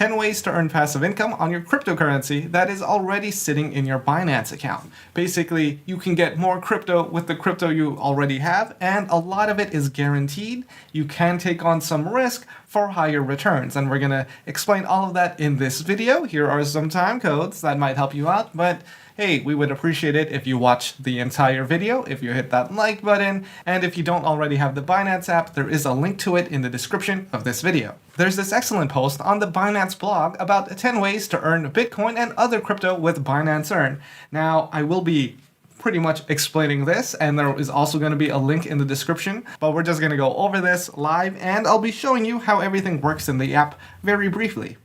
10 ways to earn passive income on your cryptocurrency that is already sitting in your Binance account. Basically, you can get more crypto with the crypto you already have, and a lot of it is guaranteed. You can take on some risk for higher returns, and we're going to explain all of that in this video. Here are some time codes that might help you out, but hey, we would appreciate it if you watch the entire video, if you hit that like button, and if you don't already have the Binance app, there is a link to it in the description of this video. There's this excellent post on the Binance blog about 10 ways to earn Bitcoin and other crypto with Binance Earn. Now, I will be pretty much explaining this, and there is also going to be a link in the description, but we're just going to go over this live, and I'll be showing you how everything works in the app very briefly.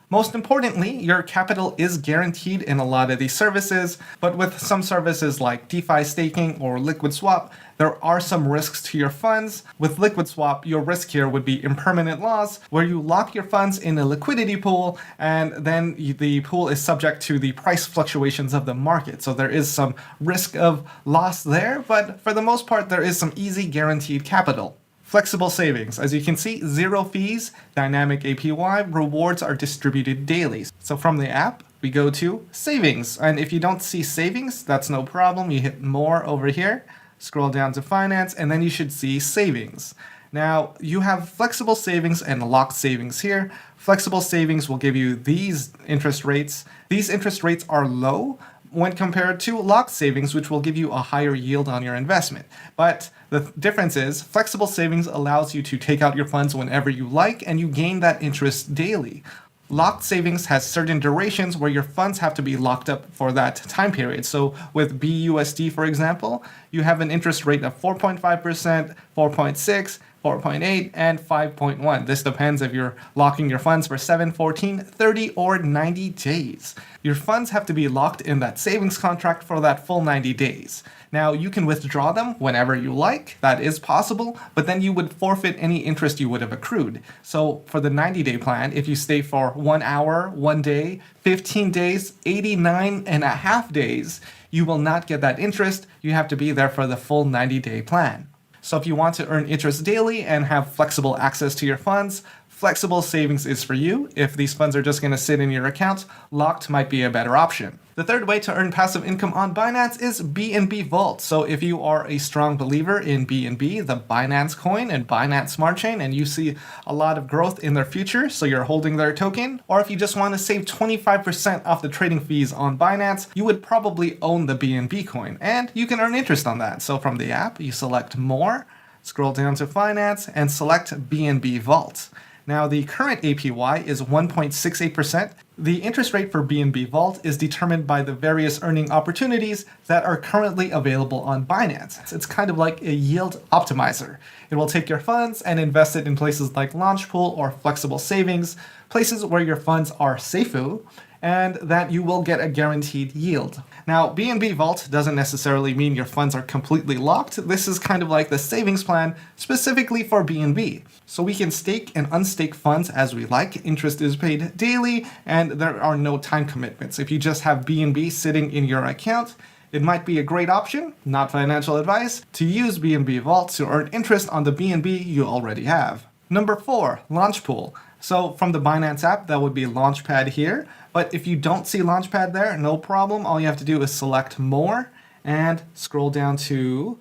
Most importantly, your capital is guaranteed in a lot of these services, but with some services like DeFi staking or Liquid Swap, there are some risks to your funds. With Liquid Swap, your risk here would be impermanent loss, where you lock your funds in a liquidity pool, and then the pool is subject to the price fluctuations of the market. So there is some risk of loss there, but for the most part, there is some easy guaranteed capital. Flexible savings. As you can see, 0 fees, dynamic APY, rewards are distributed daily. So from the app, we go to savings. And if you don't see savings, that's no problem. You hit more over here, scroll down to finance, and then you should see savings. Now, you have flexible savings and locked savings here. Flexible savings will give you these interest rates. These interest rates are low when compared to locked savings, which will give you a higher yield on your investment. But the difference is flexible savings allows you to take out your funds whenever you like, and you gain that interest daily. Locked savings has certain durations where your funds have to be locked up for that time period. So with BUSD, for example, you have an interest rate of 4.5%, 4.6, 4.8, and 5.1. This depends if you're locking your funds for 7, 14, 30, or 90 days. Your funds have to be locked in that savings contract for that full 90 days. Now, you can withdraw them whenever you like. That is possible, but then you would forfeit any interest you would have accrued. So for the 90-day plan, if you stay for 1 hour, 1 day, 15 days, 89 and a half days, you will not get that interest. You have to be there for the full 90-day plan. So if you want to earn interest daily and have flexible access to your funds, flexible savings is for you. If these funds are just going to sit in your account, locked might be a better option. The third way to earn passive income on Binance is BNB Vault. So if you are a strong believer in BNB, the Binance coin and Binance Smart Chain, and you see a lot of growth in their future, so you're holding their token, or if you just want to save 25% off the trading fees on Binance, you would probably own the BNB coin, and you can earn interest on that. So from the app, you select More, scroll down to Finance, and select BNB Vault. Now, the current APY is 1.68%. The interest rate for BNB Vault is determined by the various earning opportunities that are currently available on Binance. It's kind of like a yield optimizer. It will take your funds and invest it in places like Launchpool or flexible savings, places where your funds are safe, and that you will get a guaranteed yield. Now, BNB Vault doesn't necessarily mean your funds are completely locked. This is kind of like the savings plan specifically for BNB. So we can stake and unstake funds as we like. Interest is paid daily, and there are no time commitments. If you just have BNB sitting in your account, it might be a great option, not financial advice, to use BNB Vault to earn interest on the BNB you already have. Number 4, Launchpool. So from the Binance app, that would be Launchpad here. But if you don't see Launchpad there, no problem. All you have to do is select More and scroll down to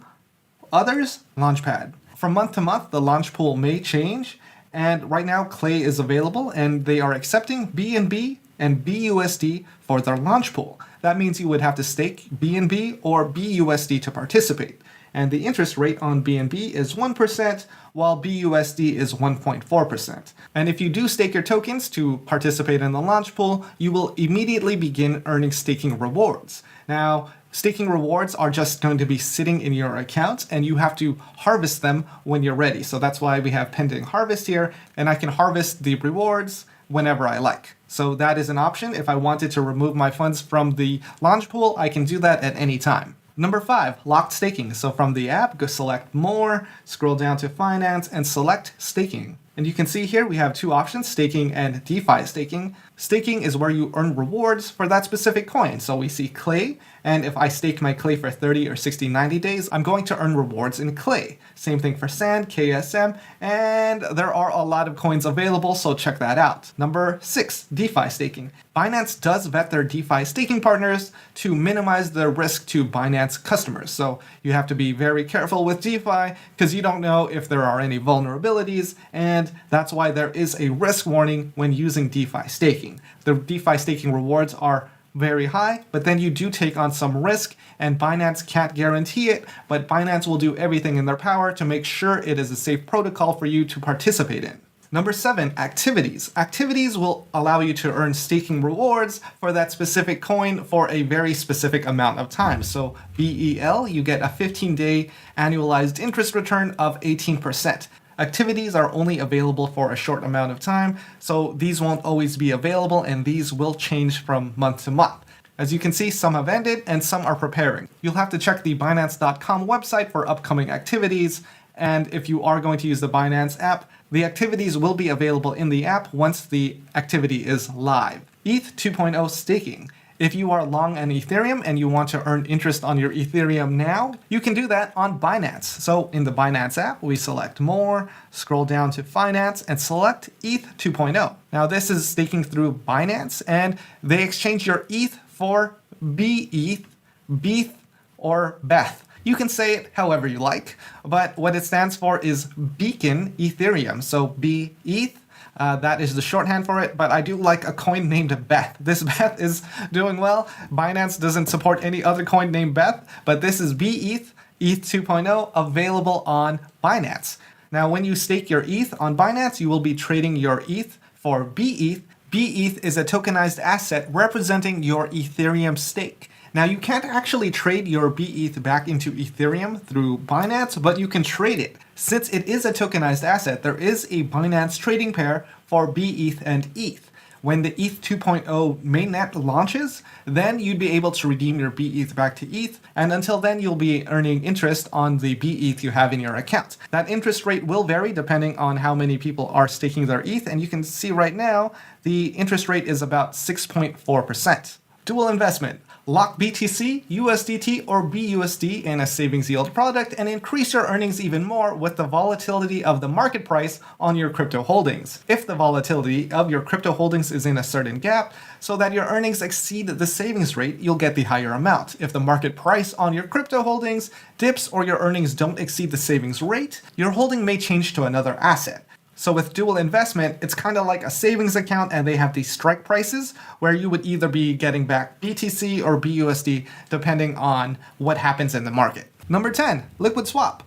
Others, Launchpad. From month to month, the launch pool may change. And right now, Clay is available, and they are accepting BNB and BUSD for their launch pool. That means you would have to stake BNB or BUSD to participate. And the interest rate on BNB is 1%, while BUSD is 1.4%. And if you do stake your tokens to participate in the launch pool, you will immediately begin earning staking rewards. Now, staking rewards are just going to be sitting in your account, and you have to harvest them when you're ready. So that's why we have pending harvest here, and I can harvest the rewards whenever I like. So that is an option. If I wanted to remove my funds from the launch pool, I can do that at any time. Number 5, locked staking. So from the app, go select More, scroll down to Finance, and select Staking. And you can see here we have two options, staking and DeFi staking. Staking is where you earn rewards for that specific coin. So we see Clay, and if I stake my Clay for 30 or 60, 90 days, I'm going to earn rewards in Clay. Same thing for Sand, KSM, and there are a lot of coins available, so check that out. Number 6, DeFi staking. Binance does vet their DeFi staking partners to minimize the risk to Binance customers. So you have to be very careful with DeFi because you don't know if there are any vulnerabilities, and that's why there is a risk warning when using DeFi staking. The DeFi staking rewards are very high, but then you do take on some risk, and Binance can't guarantee it, but Binance will do everything in their power to make sure it is a safe protocol for you to participate in. Number 7, activities. Activities will allow you to earn staking rewards for that specific coin for a very specific amount of time. So BEL, you get a 15-day annualized interest return of 18%. Activities are only available for a short amount of time, so these won't always be available, and these will change from month to month. As you can see, some have ended and some are preparing. You'll have to check the Binance.com website for upcoming activities, and if you are going to use the Binance app, the activities will be available in the app once the activity is live. ETH 2.0 staking. If you are long an Ethereum and you want to earn interest on your Ethereum now, you can do that on Binance. So in the Binance app, we select More, scroll down to Finance, and select ETH 2.0. Now this is staking through Binance, and they exchange your ETH for BETH, BETH, or BETH. You can say it however you like, but what it stands for is Beacon Ethereum. So BETH. That is the shorthand for it, but I do like a coin named Beth. This Beth is doing well. Binance doesn't support any other coin named Beth, but this is BETH, ETH 2.0, available on Binance. Now, when you stake your ETH on Binance, you will be trading your ETH for BETH. BETH is a tokenized asset representing your Ethereum stake. Now, you can't actually trade your BETH back into Ethereum through Binance, but you can trade it. Since it is a tokenized asset, there is a Binance trading pair for BETH and ETH. When the ETH 2.0 mainnet launches, then you'd be able to redeem your BETH back to ETH, and until then you'll be earning interest on the BETH you have in your account. That interest rate will vary depending on how many people are staking their ETH, and you can see right now the interest rate is about 6.4%. Dual investment. Lock BTC, USDT, or BUSD in a savings yield product and increase your earnings even more with the volatility of the market price on your crypto holdings. If the volatility of your crypto holdings is in a certain gap, so that your earnings exceed the savings rate, you'll get the higher amount. If the market price on your crypto holdings dips or your earnings don't exceed the savings rate, your holding may change to another asset. So with dual investment, it's kind of like a savings account, and they have these strike prices where you would either be getting back BTC or BUSD depending on what happens in the market. Number 10, liquid swap.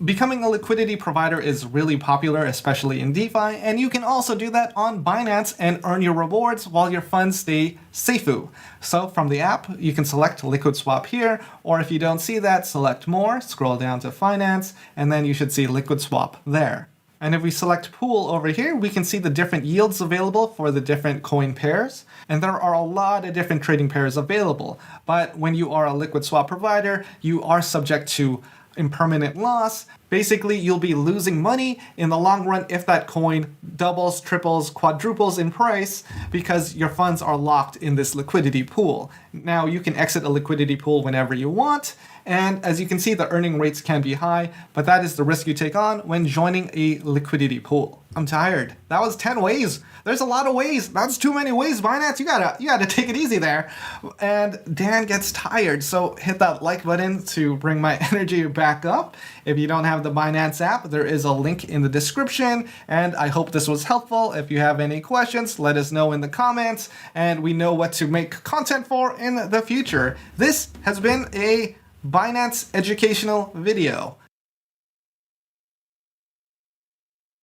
Becoming a liquidity provider is really popular, especially in DeFi, and you can also do that on Binance and earn your rewards while your funds stay safeu. So from the app, you can select liquid swap here, or if you don't see that, select More, scroll down to Finance, and then you should see liquid swap there. And if we select pool over here, we can see the different yields available for the different coin pairs. And there are a lot of different trading pairs available. But when you are a liquid swap provider, you are subject to impermanent loss. Basically, you'll be losing money in the long run if that coin doubles, triples, quadruples in price because your funds are locked in this liquidity pool. Now, you can exit a liquidity pool whenever you want, and as you can see, the earning rates can be high, but that is the risk you take on when joining a liquidity pool. I'm tired. That was 10 ways. There's a lot of ways. That's too many ways, Binance. You gotta take it easy there. And Dan gets tired, so hit that like button to bring my energy back up. If you don't have the Binance app, there is a link in the description, and I hope this was helpful. If you have any questions, let us know in the comments, and we know what to make content for in the future. This has been a Binance educational video.